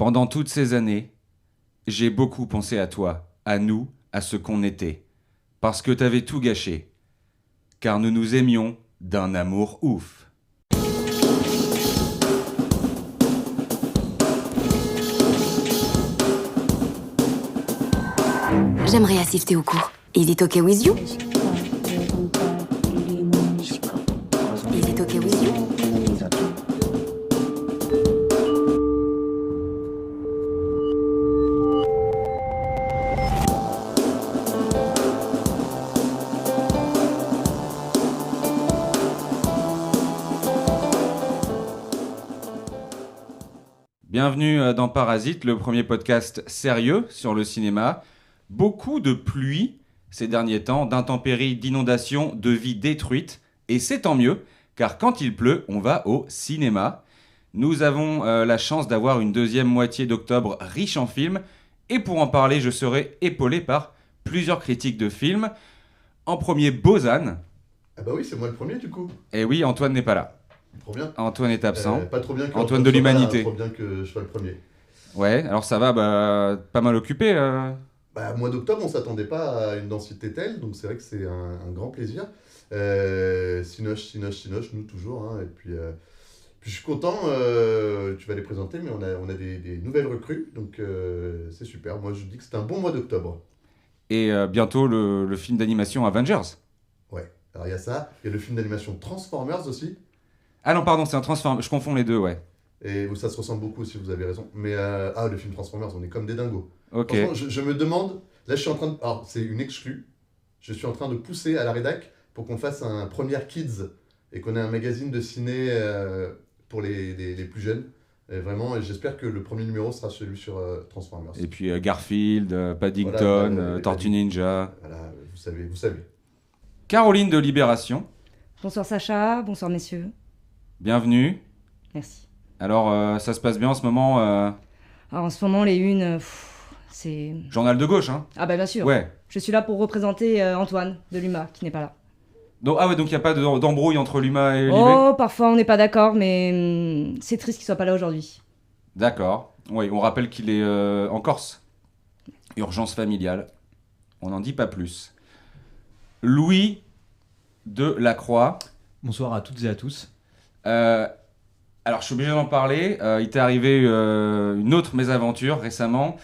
Pendant toutes ces années, j'ai beaucoup pensé à toi, à nous, à ce qu'on était. Parce que t'avais tout gâché. Car nous nous aimions d'un amour ouf. J'aimerais assister au cours. Is it okay with you? Is it okay with you? Bienvenue dans Parasite, le premier podcast sérieux sur le cinéma. Beaucoup de pluie ces derniers temps, d'intempéries, d'inondations, de vies détruites. Et c'est tant mieux, car quand il pleut, on va au cinéma. Nous avons la chance d'avoir une deuxième moitié d'octobre riche en films. Et pour en parler, je serai épaulé par plusieurs critiques de films. En premier, Bozan. Ah bah oui, c'est moi le premier du coup. Et oui, Antoine n'est pas là. Trop bien. Antoine est absent. Pas trop bien que Antoine de l'Humanité. Trop bien que je sois le premier. Ouais, alors ça va, pas mal occupé. Bah, mois d'octobre, on s'attendait pas à une densité telle, donc c'est vrai que c'est un grand plaisir. Cinoche, nous toujours. Hein, et puis je suis content, tu vas les présenter, mais on a des nouvelles recrues, donc c'est super. Moi je dis que c'est un bon mois d'octobre. Et bientôt le film d'animation Avengers. Ouais, alors il y a ça, il y a le film d'animation Transformers aussi. Ah non, pardon, c'est un Transformers, je confonds les deux, ouais. Et ça se ressemble beaucoup aussi, vous avez raison. Mais le film Transformers, on est comme des dingos. Ok. Franchement, je me demande, là je suis en train de... Alors c'est une exclue, je suis en train de pousser à la rédac pour qu'on fasse un Première Kids et qu'on ait un magazine de ciné pour les plus jeunes. Et vraiment, j'espère que le premier numéro sera celui sur Transformers. Et puis Garfield, Paddington, voilà, Tortue Ninja. Voilà, vous savez. Caroline de Libération, Bonsoir Sacha, bonsoir messieurs. bienvenue. Merci. Alors, ça se passe bien en ce moment, Alors en ce moment, les unes, c'est... journal de gauche, hein. Ah bah bien sûr. Ouais. Je suis là pour représenter Antoine de l'UMA, qui n'est pas là. Donc, ah ouais, donc il n'y a pas d'embrouille entre l'UMA et Libé. Oh, parfois on n'est pas d'accord, mais c'est triste qu'il soit pas là aujourd'hui. D'accord. Oui, on rappelle qu'il est en Corse. Urgence familiale. On n'en dit pas plus. Louis de Lacroix. Bonsoir à toutes et à tous. Alors, je suis obligé d'en parler. Il t'est arrivé une autre mésaventure récemment.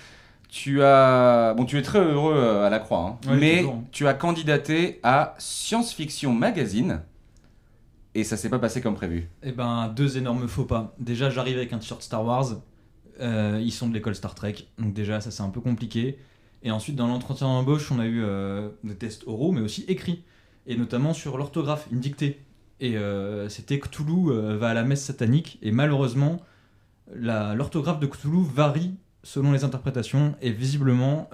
Tu es très heureux à la Croix, hein. Ouais, Mais toujours, hein. tu as candidaté à Science Fiction Magazine et ça s'est pas passé comme prévu. Eh ben, deux énormes faux pas. Déjà, j'arrive avec un t-shirt Star Wars. Ils sont de l'école Star Trek. Donc déjà, ça c'est un peu compliqué. Et ensuite, dans l'entretien d'embauche, on a eu des tests oraux, mais aussi écrits. Et notamment sur l'orthographe, une dictée. Et c'était Cthulhu va à la messe satanique. Et malheureusement, l'orthographe de Cthulhu varie selon les interprétations. Et visiblement,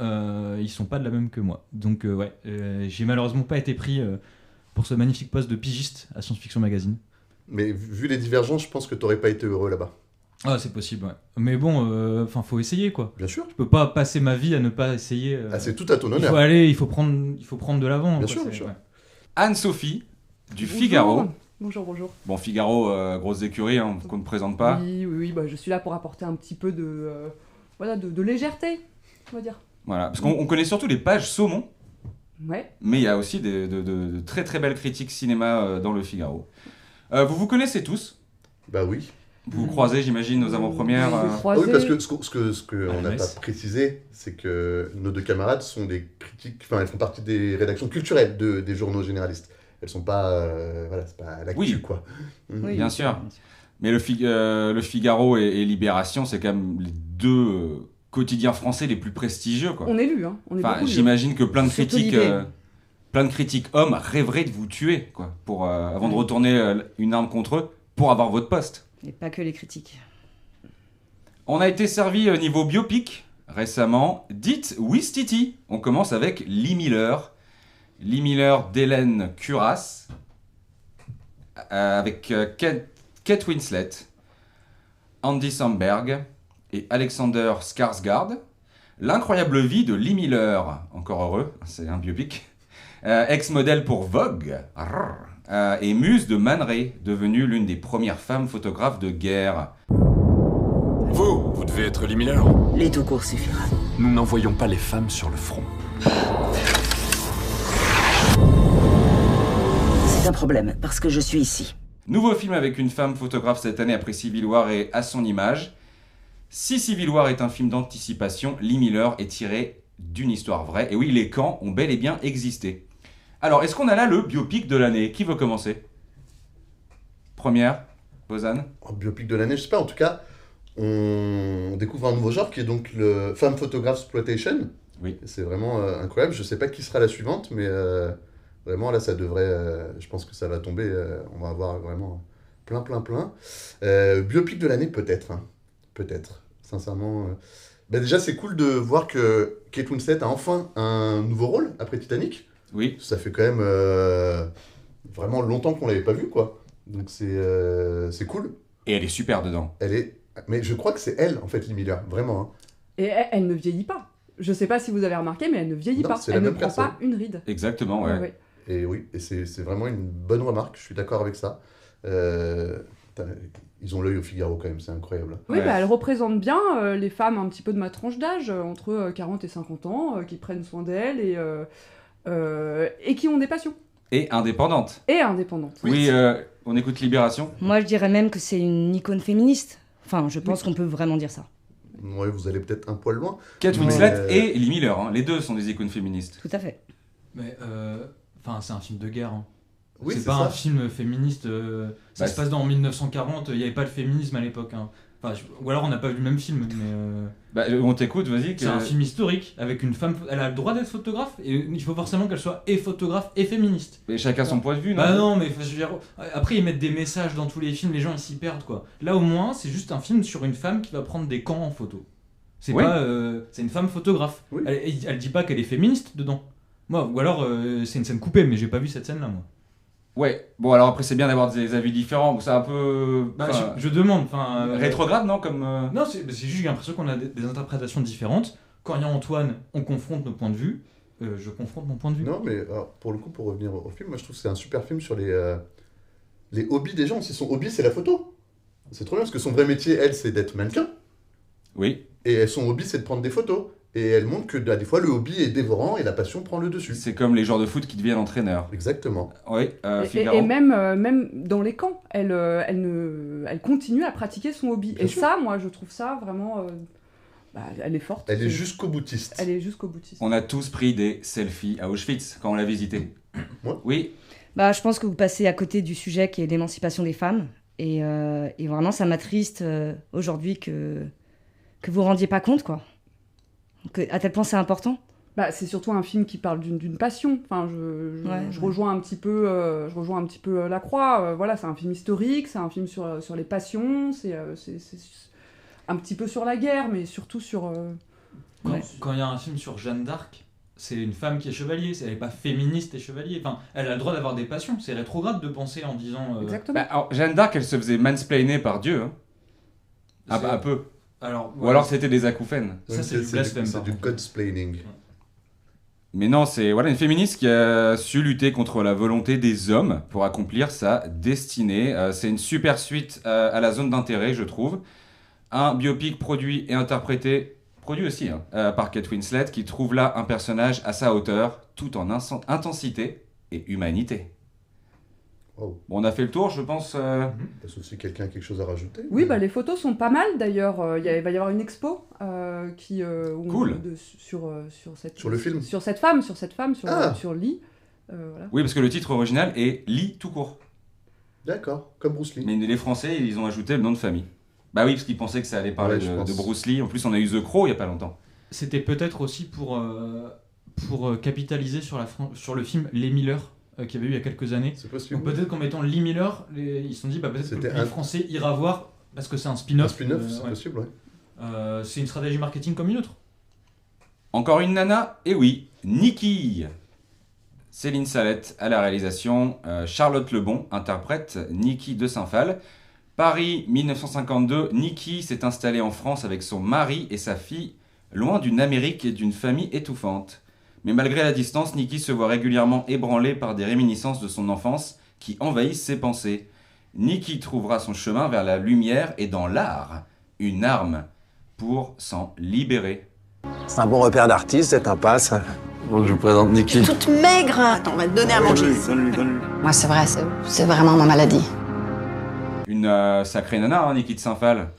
ils sont pas de la même que moi. Donc j'ai malheureusement pas été pris pour ce magnifique poste de pigiste à Science Fiction Magazine. Mais vu les divergences, je pense que t'aurais pas été heureux là-bas. Ah, c'est possible, ouais. Mais bon, faut essayer, quoi. Bien sûr. Je peux pas passer ma vie à ne pas essayer. C'est tout à ton il honneur. faut aller, il faut prendre de l'avant. Bien quoi, sûr, c'est- bien sûr. ouais. Anne-Sophie du Bonjour. Figaro. Bonjour. Bon, Figaro, grosse écurie, hein, qu'on ne présente pas. Oui, je suis là pour apporter un petit peu de légèreté, on va dire. Voilà, parce qu'on connaît surtout les pages saumon, Ouais. mais il y a aussi de très très belles critiques cinéma dans le Figaro. Vous connaissez tous. Bah oui. Vous croisez, j'imagine, aux avant-premières. Ah oui, parce que ce qu'on n'a nice. pas précisé, c'est que nos deux camarades sont des critiques, enfin elles font partie des rédactions culturelles des journaux généralistes. Elles sont pas, c'est pas l'actu, Oui. quoi. Oui, Bien sûr. Mais le Figaro et Libération, c'est quand même les deux quotidiens français les plus prestigieux, quoi. On est lus, hein. On est Enfin, beaucoup lus. j'imagine que plein de Surtout critiques, Libé. hommes rêveraient de vous tuer, quoi, avant de retourner une arme contre eux pour avoir votre poste. Et pas que les critiques. On a été servi au niveau biopic récemment. Dites Ouistiti. On commence avec Lee Miller. Lee Miller d'Hélène Curas. Avec Kate Winslet, Andy Samberg et Alexander Skarsgård. L'incroyable vie de Lee Miller. Encore heureux, c'est un biopic. Ex-modèle pour Vogue. Et muse de Man Ray, devenue l'une des premières femmes photographes de guerre. Vous Vous devez être Lee Miller. Les tout court suffira. Nous n'envoyons pas les femmes sur le front. C'est un problème, parce que je suis ici. Nouveau film avec une femme photographe cette année après Civil War et À son image. Si Civil War est un film d'anticipation, Lee Miller est tiré d'une histoire vraie. Et oui, les camps ont bel et bien existé. Alors, est-ce qu'on a là le biopic de l'année? Qui veut commencer? Première, Bozan. Biopic de l'année, je sais pas, en tout cas, on découvre un nouveau genre qui est donc le Femme Photograph Exploitation. Oui. C'est vraiment incroyable. Je sais pas qui sera la suivante, mais vraiment là, ça devrait. Je pense que ça va tomber. On va avoir vraiment plein. Biopic de l'année, peut-être. Hein. Peut-être. Sincèrement. Déjà, c'est cool de voir que Kate Winslet a enfin un nouveau rôle après Titanic. Oui. Ça fait quand même vraiment longtemps qu'on l'avait pas vu, quoi. Donc c'est cool. Et elle est super dedans. Mais je crois que c'est elle, en fait, Lee Miller. Vraiment. Hein. Et elle ne vieillit pas. Je sais pas si vous avez remarqué, mais elle ne vieillit Non, pas. c'est la Elle ne même prend personne. pas une ride. Exactement, ouais. Ouais. Et oui, et c'est vraiment une bonne remarque. Je suis d'accord avec ça. Ils ont l'œil au Figaro, quand même. C'est incroyable. Oui, Ouais. elle représente bien les femmes un petit peu de ma tranche d'âge, entre 40 et 50 ans, qui prennent soin d'elles et qui ont des passions. Et indépendante. Et indépendantes. Oui, on écoute Libération. Moi, je dirais même que c'est une icône féministe. Enfin, je pense qu'on peut vraiment dire ça. Ouais, vous allez peut-être un poil loin. Kate Mais, Winslet et Lee Miller, hein. Les deux sont des icônes féministes. Tout à fait. Mais enfin, c'est un film de guerre. Hein. Oui, c'est pas ça. un film féministe. Ça Bah, se passe en 1940. Il n'y avait pas le féminisme à l'époque. Hein. Enfin, ou alors on n'a pas vu le même film. Mais Bah, on t'écoute, vas-y. c'est un film historique avec une femme. Elle a le droit d'être photographe et il faut forcément qu'elle soit et photographe et féministe. Mais chacun son point de vue, non? Bah non, mais je veux dire, après ils mettent des messages dans tous les films, les gens ils s'y perdent quoi. Là au moins c'est juste un film sur une femme qui va prendre des camps en photo. C'est Oui. pas, c'est une femme photographe. Oui. Elle dit pas qu'elle est féministe dedans. Moi, ou alors c'est une scène coupée, mais j'ai pas vu cette scène là moi. Ouais, bon alors après c'est bien d'avoir des avis différents, c'est un peu... Bah, enfin, je demande, enfin. rétrograde, non comme, Non, c'est juste que j'ai l'impression qu'on a des interprétations différentes. Quand il y a Antoine, on confronte nos points de vue. Je confronte mon point de vue. Non, mais alors, pour le coup, pour revenir au film, moi je trouve que c'est un super film sur les hobbies des gens. Si son hobby, c'est la photo. C'est trop bien parce que son vrai métier, elle, c'est d'être mannequin. Oui, Et son hobby, c'est de prendre des photos. Et elle montre que des fois, le hobby est dévorant et la passion prend le dessus. c'est comme les joueurs de foot qui deviennent entraîneurs. Exactement. Oui, Et Figaro. même dans les camps, elle continue à pratiquer son hobby. Bien Et sûr. ça, moi, je trouve ça vraiment... elle est forte. Elle est jusqu'au boutiste. Elle est jusqu'au boutiste. On a tous pris des selfies à Auschwitz quand on l'a visité. Moi Oui, Bah, je pense que vous passez à côté du sujet qui est l'émancipation des femmes. Et vraiment, ça m'attriste aujourd'hui que vous ne rendiez pas compte, quoi. À tel point c'est important. Bah, c'est surtout un film qui parle d'une passion. Enfin, je rejoins un petit peu Lacroix. Voilà, c'est un film historique, c'est un film sur les passions, c'est un petit peu sur la guerre, mais surtout sur... Quand il y a un film sur Jeanne d'Arc, c'est une femme qui est chevalier, elle n'est pas féministe et chevalier. Enfin, elle a le droit d'avoir des passions. C'est rétrograde de penser en disant. Exactement. bah, alors, Jeanne d'Arc, elle se faisait mansplainer par Dieu, hein. Un peu. Alors, Ou alors c'était des acouphènes. Ça, c'est du blasphème, C'est par du contre. godsplaining. Mais non, c'est voilà, une féministe qui a su lutter contre la volonté des hommes pour accomplir sa destinée. C'est une super suite à la zone d'intérêt, je trouve. Un biopic produit et interprété, produit aussi par Kate Winslet, qui trouve là un personnage à sa hauteur, tout en intensité et humanité. Wow. Bon, on a fait le tour, je pense. Sauf si quelqu'un a quelque chose à rajouter. Oui, bah, les photos sont pas mal d'ailleurs. Il va y avoir une expo Cool. sur cette Sur le film. sur cette femme, Ah. sur Lee. Voilà. Oui, parce que le titre original est Lee tout court. D'accord, comme Bruce Lee. Mais les Français, ils ont ajouté le nom de famille. Bah oui, parce qu'ils pensaient que ça allait parler Ouais, je pense. de Bruce Lee. En plus, on a eu The Crow il y a pas longtemps. C'était peut-être aussi pour capitaliser sur le film Les Miller qu'il y avait eu il y a quelques années. C'est possible. Donc peut-être qu'en mettant Lee Miller, ils se sont dit peut-être que le C'était public un- français ira voir parce que c'est un Un spin-off. spin-off, c'est ouais. possible, ouais. C'est une stratégie marketing comme une autre. Encore une nana, et oui, Nikki. Céline Salette à la réalisation, Charlotte Lebon interprète Nikki de Saint-Phal. Paris 1952, Nikki s'est installée en France avec son mari et sa fille, loin d'une Amérique et d'une famille étouffante. Mais malgré la distance, Nikki se voit régulièrement ébranlée par des réminiscences de son enfance qui envahissent ses pensées. Nikki trouvera son chemin vers la lumière et dans l'art, une arme pour s'en libérer. C'est un bon repère d'artiste, cette impasse. Bon, je vous présente Nikki. Toute maigre. Attends, on va te donner à manger. Donne-lui. Moi, c'est vrai, c'est vraiment ma maladie. Une sacrée nana, hein, Nikki de Saint-Phal.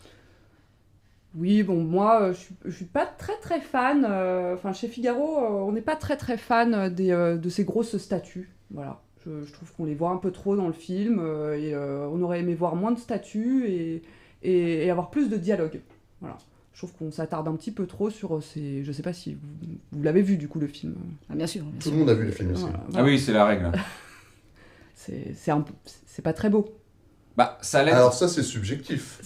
Oui, bon, moi, je suis pas très fan. Enfin, chez Figaro, on n'est pas très fan de ces grosses statues. Voilà. Je trouve qu'on les voit un peu trop dans le film. On aurait aimé voir moins de statues et avoir plus de dialogue. Voilà. Je trouve qu'on s'attarde un petit peu trop sur ces... Je sais pas si vous l'avez vu, du coup, le film. Ah, bien sûr. Tout le monde a vu le film aussi. Voilà. Ah oui, c'est la règle. C'est pas très beau. Bah, ça laisse... Alors ça, c'est subjectif.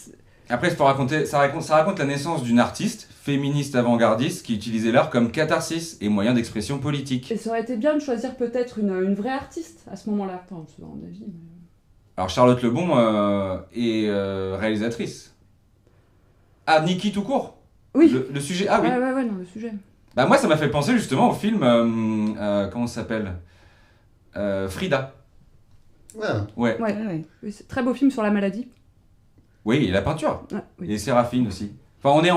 Après, ça raconte la naissance d'une artiste, féministe avant-gardiste, qui utilisait l'art comme catharsis et moyen d'expression politique. Et ça aurait été bien de choisir peut-être une vraie artiste à ce moment-là. Enfin, c'est mon avis. Mais... Alors, Charlotte Lebon est réalisatrice. Ah, Nikki tout court. Oui. Le sujet, ah oui. Ouais, non, le sujet. Bah, moi, ça m'a fait penser justement au film, comment ça s'appelle Frida. Ouais. Oui, c'est un très beau film sur la maladie. Oui, et la peinture. Ah, oui. Et Séraphine aussi. Enfin, on est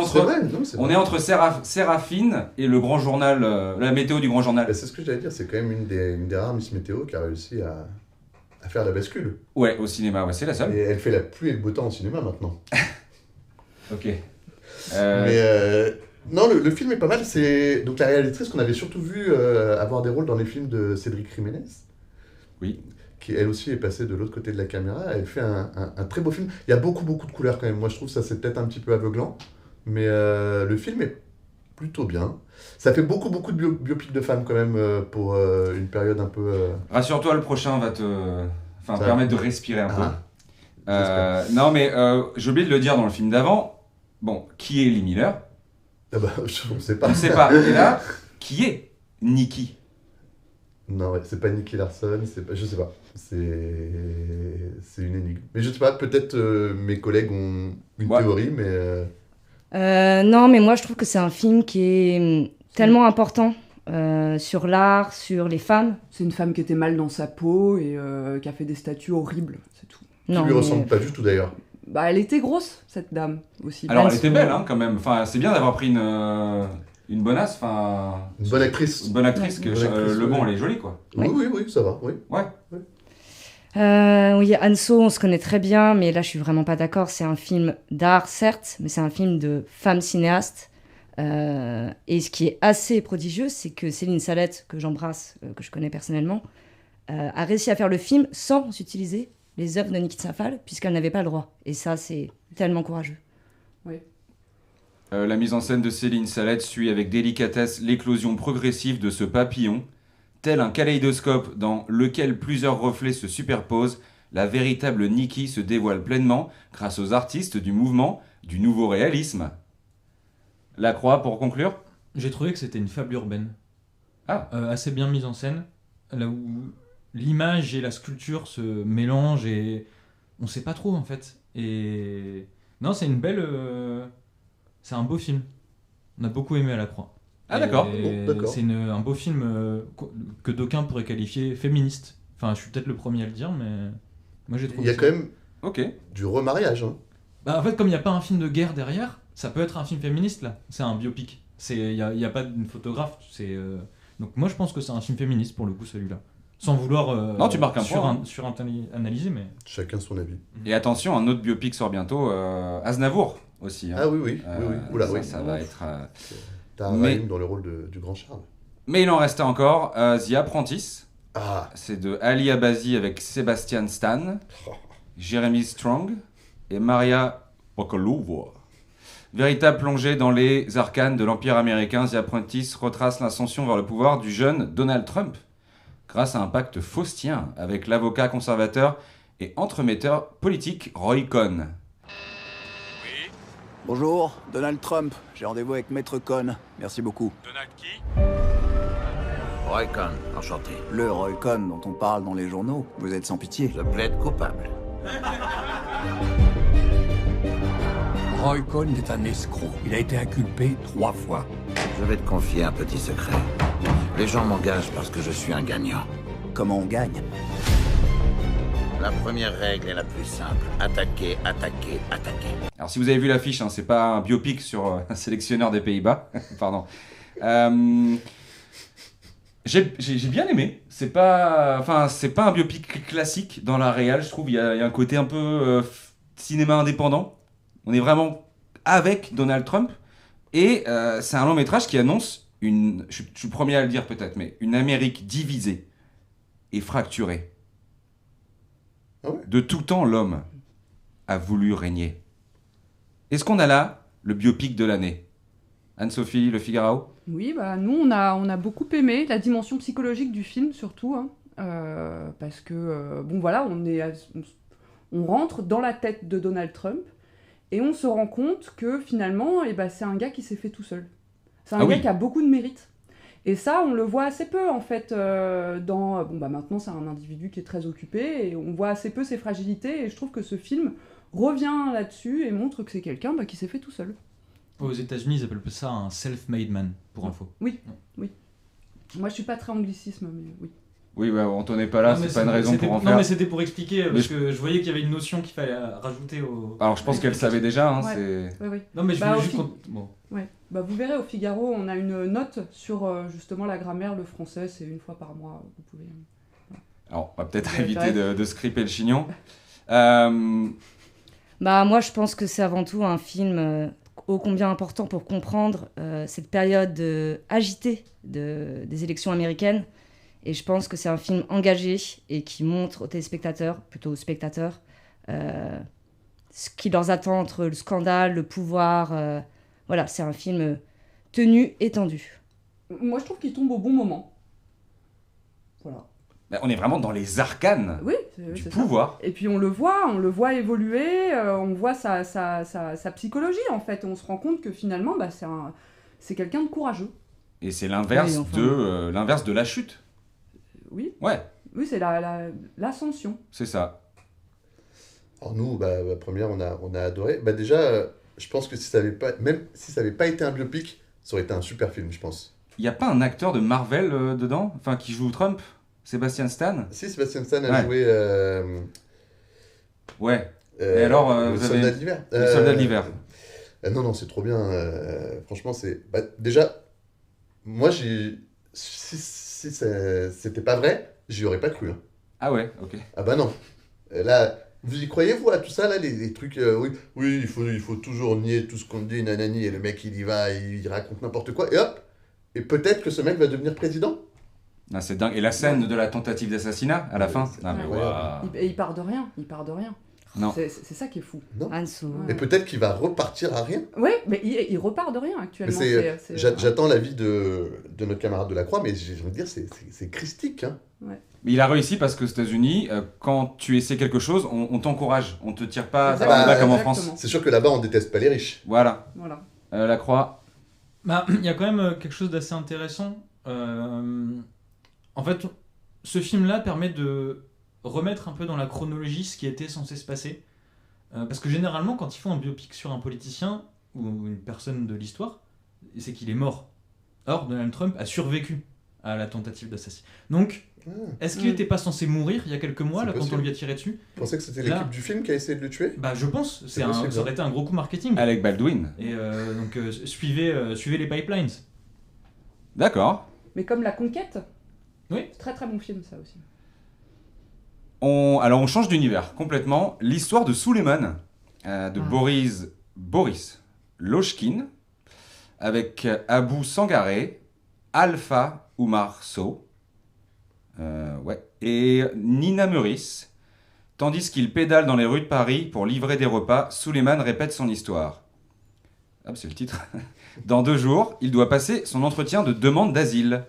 entre Séraphine et le grand journal, la météo du grand journal. Bah, c'est ce que j'allais dire, c'est quand même une des rares Miss Météo qui a réussi à faire la bascule. Ouais, au cinéma, ouais, c'est la seule. Et elle fait la pluie et le beau temps au cinéma maintenant. Ok. Mais non, le film est pas mal. C'est donc la réalisatrice qu'on avait surtout vu avoir des rôles dans les films de Cédric Jiménez. Oui. Qui elle aussi est passée de l'autre côté de la caméra. Elle fait un très beau film. Il y a beaucoup de couleurs quand même. Moi je trouve ça c'est peut-être un petit peu aveuglant. Mais le film est plutôt bien. Ça fait beaucoup de biopics de femmes quand même pour une période un peu... Rassure-toi, le prochain va te permettre de respirer un peu. Non mais j'ai oublié de le dire dans le film d'avant. Bon, qui est Lee Miller? Ah bah, on sait pas. On sait pas. Et là, qui est Nikki? Non, ouais, c'est pas Nicky Larson, je sais pas. C'est une énigme. Mais je sais pas, peut-être mes collègues ont une théorie, mais... Non, mais moi je trouve que c'est un film qui est tellement important sur l'art, sur les femmes. C'est une femme qui était mal dans sa peau et qui a fait des statues horribles, c'est tout. Qui lui ressemble pas du tout d'ailleurs. Bah, elle était grosse, cette dame, aussi. Alors, elle était belle, hein, quand même. Enfin, c'est bien d'avoir pris une bonasse, enfin... Une bonne actrice. Une bonne actrice, que Lebon, elle est jolie, quoi. Oui, ça va, oui. Ouais. Oui, Anso, on se connaît très bien, mais là, je suis vraiment pas d'accord. C'est un film d'art, certes, mais c'est un film de femme cinéaste. Et ce qui est assez prodigieux, c'est que Céline Salette, que j'embrasse, que je connais personnellement, a réussi à faire le film sans utiliser les œuvres de Nikki de Saint-Phal, puisqu'elle n'avait pas le droit. Et ça, c'est tellement courageux. Oui. La mise en scène de Céline Salette suit avec délicatesse l'éclosion progressive de ce papillon. Tel un kaléidoscope dans lequel plusieurs reflets se superposent, la véritable Nikki se dévoile pleinement grâce aux artistes du mouvement du nouveau réalisme. La Croix, pour conclure? J'ai trouvé que c'était une fable urbaine. Assez bien mise en scène, là où l'image et la sculpture se mélangent et on sait pas trop en fait. Et non, c'est une belle... C'est un beau film. On a beaucoup aimé à la Croix. Ah d'accord. C'est un beau film que d'aucuns pourraient qualifier féministe. Enfin, je suis peut-être le premier à le dire, mais moi j'ai trouvé. Il y a quand même du remariage. Hein. Bah, en fait, comme il n'y a pas un film de guerre derrière, ça peut être un film féministe là. C'est un biopic. Il y a pas d'une photographe. Donc moi je pense que c'est un film féministe pour le coup celui-là. Sans vouloir non, tu marques un point. Analyser, mais... Chacun son avis. Et attention, un autre biopic sort bientôt, Aznavour aussi. Hein. Ah oui. Oula, ça va être... T'as Raïm dans le rôle du grand Charles. Mais il en restait encore, The Apprentice. Ah. C'est de Ali Abazi avec Sebastian Stan, Jeremy Strong et Maria Bakalova. Véritable plongée dans les arcanes de l'Empire américain, The Apprentice retrace l'ascension vers le pouvoir du jeune Donald Trump, grâce à un pacte faustien avec l'avocat conservateur et entremetteur politique Roy Cohn. Oui. Bonjour, Donald Trump. J'ai rendez-vous avec Maître Cohn. Merci beaucoup. Donald qui? Roy Cohn, enchanté. Le Roy Cohn dont on parle dans les journaux. Vous êtes sans pitié. Je plaide coupable. Roy Cohn est un escroc. Il a été inculpé 3 fois. Je vais te confier un petit secret. Les gens m'engagent parce que je suis un gagnant. Comment on gagne? La première règle est la plus simple. Attaquer, attaquer, attaquer. Alors si vous avez vu l'affiche, hein, c'est pas un biopic sur un sélectionneur des Pays-Bas. Pardon. J'ai bien aimé. C'est pas un biopic classique dans la réal, je trouve. Il y a un côté un peu cinéma indépendant. On est vraiment avec Donald Trump. Et c'est un long métrage qui annonce je suis le premier à le dire peut-être, mais une Amérique divisée et fracturée. Ah ouais. De tout temps, l'homme a voulu régner. Est-ce qu'on a là le biopic de l'année? Anne-Sophie, Le Figaro? Oui, bah, nous, on a beaucoup aimé la dimension psychologique du film, surtout. Hein, parce que, bon, voilà, on rentre dans la tête de Donald Trump et on se rend compte que, finalement, c'est un gars qui s'est fait tout seul. C'est un gars qui a beaucoup de mérite. Et ça, on le voit assez peu, en fait, maintenant, c'est un individu qui est très occupé, et on voit assez peu ses fragilités, et je trouve que ce film revient là-dessus et montre que c'est quelqu'un qui s'est fait tout seul. Aux États-Unis, ils appellent ça un self-made man, pour info. Oui. Moi, je suis pas très anglicisme, mais oui. Oui, on t'en est pas là, c'est pas une raison pour en faire. Non, mais c'était pour expliquer, parce que je voyais qu'il y avait une notion qu'il fallait rajouter au... Alors, je pense qu'elle savait déjà, hein, Oui. Non, mais je voulais juste... Ouais. Vous verrez, au Figaro, on a une note sur, justement, la grammaire, le français, c'est une fois par mois, vous pouvez... Alors, on va peut-être éviter de scripper le chignon. Moi, je pense que c'est avant tout un film ô combien important pour comprendre cette période agitée des élections américaines. Et je pense que c'est un film engagé et qui montre aux téléspectateurs, plutôt aux spectateurs, ce qui leur attend entre le scandale, le pouvoir. Voilà, c'est un film tenu et tendu. Moi, je trouve qu'il tombe au bon moment. Voilà. On est vraiment dans les arcanes du pouvoir. Ça. Et puis on le voit évoluer, on voit sa psychologie en fait. On se rend compte que finalement, c'est quelqu'un de courageux. Et c'est l'inverse de la chute. Oui. Ouais. Oui, c'est l'ascension. C'est ça. Alors nous, première, on a adoré. Déjà, je pense que même si ça n'avait pas été un biopic, ça aurait été un super film, je pense. Il n'y a pas un acteur de Marvel dedans, qui joue Trump? Sébastien Stan? Si, Sébastien Stan a joué... Et alors, le soldat de l'hiver. Le soldat de l'hiver. Non, c'est trop bien. Franchement, c'est... déjà, moi, si c'était pas vrai, j'y aurais pas cru. Hein. Ah ouais, ok. Ah bah non. Là, vous y croyez, vous, à tout ça, là, les trucs... oui, il faut toujours nier tout ce qu'on dit, nanani, et le mec, il y va, il raconte n'importe quoi, et hop. Et peut-être que ce mec va devenir président. Ah, c'est dingue. Et la scène de la tentative d'assassinat à la fin. Il part de rien. Non. C'est ça qui est fou. Non. Et peut-être qu'il va repartir à rien. Oui, mais il repart de rien actuellement. J'attends l'avis de notre camarade de la Croix, mais j'ai envie de dire, c'est christique. Hein. Ouais. Mais il a réussi parce qu'aux États-Unis, quand tu essaies quelque chose, on t'encourage. On te tire pas par le bas comme en France. C'est sûr que là-bas, on déteste pas les riches. Voilà. La Croix. Il y a quand même quelque chose d'assez intéressant. En fait, ce film-là permet de remettre un peu dans la chronologie ce qui était censé se passer. Parce que généralement, quand ils font un biopic sur un politicien ou une personne de l'histoire, c'est qu'il est mort. Or, Donald Trump a survécu à la tentative d'assassinat. Donc, est-ce qu'il n'était pas censé mourir il y a quelques mois, là, quand on lui a tiré dessus? Tu pensais que c'était l'équipe du film qui a essayé de le tuer? Je pense. Ça aurait été un gros coup marketing. Avec Baldwin. Et donc, suivez les pipelines. D'accord. Mais comme La Conquête. Oui. Très très bon film, ça aussi. Alors on change d'univers complètement. L'histoire de Suleiman, de Boris Lochkin, avec Abou Sangaré, Alpha Oumar Sow, et Nina Meurice. Tandis qu'il pédale dans les rues de Paris pour livrer des repas, Suleiman répète son histoire. C'est le titre. Dans 2 jours, il doit passer son entretien de demande d'asile.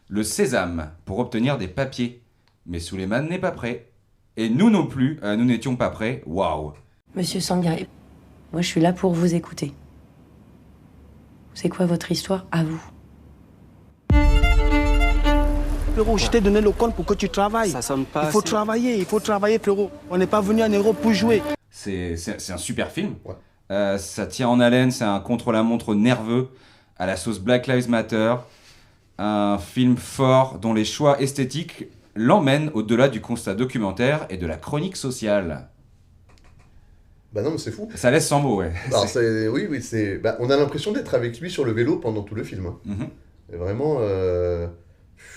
Le sésame pour obtenir des papiers. Mais Suleiman n'est pas prêt. Et nous non plus, nous n'étions pas prêts. Waouh. Monsieur Sangaré, moi je suis là pour vous écouter. C'est quoi votre histoire à vous? Frérot, je t'ai donné le compte pour que tu travailles. Ça sonne pas. Il faut travailler, frérot. On n'est pas venu en Europe pour jouer. C'est un super film. Ouais. Ça tient en haleine, c'est un contre-la-montre nerveux à la sauce Black Lives Matter. Un film fort dont les choix esthétiques l'emmène au-delà du constat documentaire et de la chronique sociale. Bah non, mais c'est fou. Ça laisse sans mots, ouais. Alors, oui, c'est... Bah, on a l'impression d'être avec lui sur le vélo pendant tout le film. Hein. Et vraiment...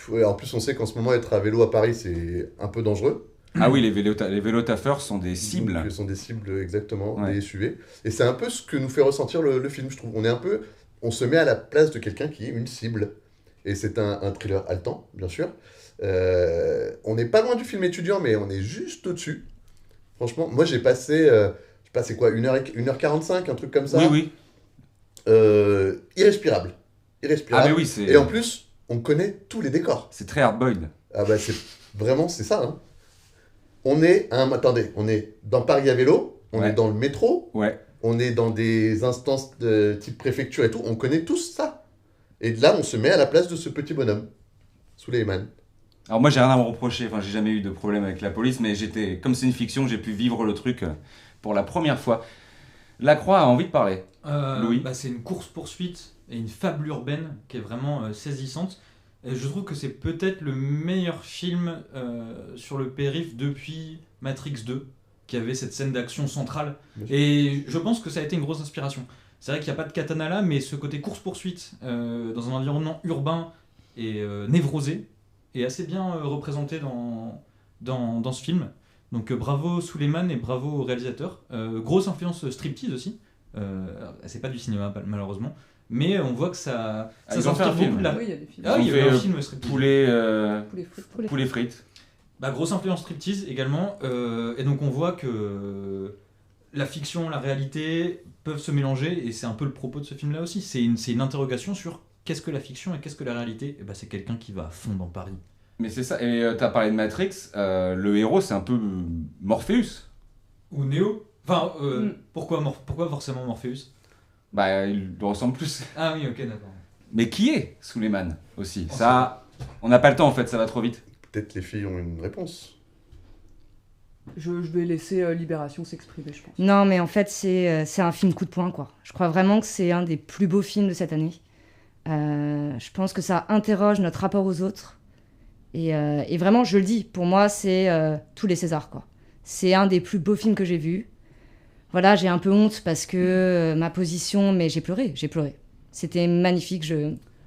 Ouais, en plus, on sait qu'en ce moment, être à vélo à Paris, c'est un peu dangereux. Ah oui, les vélotaffeurs sont des cibles. Donc, sont des cibles, exactement, des SUV. Et c'est un peu ce que nous fait ressentir le film, je trouve. On se met à la place de quelqu'un qui est une cible. Et c'est un thriller haletant, bien sûr. On n'est pas loin du film étudiant, mais on est juste au-dessus. Franchement, moi, j'ai passé... c'est quoi, 1h45, un truc comme ça. Oui. Irrespirable. Ah mais oui, c'est... Et en plus, on connaît tous les décors. C'est très hard-boiled. Ah bah c'est ça. Hein. On est dans Paris à vélo, on est dans le métro, on est dans des instances de type préfecture et tout, on connaît tous ça. Et là, on se met à la place de ce petit bonhomme, Souleymane. Alors moi, j'ai rien à me reprocher, j'ai jamais eu de problème avec la police, mais comme c'est une fiction, j'ai pu vivre le truc pour la première fois. Lacroix a envie de parler. Louis. C'est une course-poursuite et une fable urbaine qui est vraiment saisissante. Et je trouve que c'est peut-être le meilleur film sur le périph' depuis Matrix 2, qui avait cette scène d'action centrale. Et je pense que ça a été une grosse inspiration. C'est vrai qu'il n'y a pas de katana là, mais ce côté course-poursuite dans un environnement urbain et névrosé est assez bien représenté dans ce film. Donc bravo Souleymane et bravo au réalisateur. Grosse influence striptease aussi. C'est pas du cinéma malheureusement. Mais on voit que ça s'inspire beaucoup de là. Oui, il y a des films. Il y avait un film striptease. Poulet frites. Grosse influence striptease également. Et donc on voit que la fiction, la réalité peuvent se mélanger. Et c'est un peu le propos de ce film-là aussi. C'est une interrogation sur qu'est-ce que la fiction et qu'est-ce que la réalité. Et c'est quelqu'un qui va à fond dans Paris. Mais c'est ça. Et t'as parlé de Matrix. Le héros, c'est un peu Morpheus. Ou Neo. Enfin, pourquoi forcément Morpheus ? Il lui ressemble plus. Ah oui, ok, d'accord. Mais qui est Souleymane aussi ? Ça, on n'a pas le temps en fait, ça va trop vite. Peut-être les filles ont une réponse. Je vais laisser Libération s'exprimer, je pense. Non, mais en fait, c'est un film coup de poing, quoi. Je crois vraiment que c'est un des plus beaux films de cette année. Je pense que ça interroge notre rapport aux autres. Et vraiment, je le dis, pour moi, c'est tous les Césars, quoi. C'est un des plus beaux films que j'ai vus. Voilà, j'ai un peu honte parce que ma position, mais j'ai pleuré. C'était magnifique,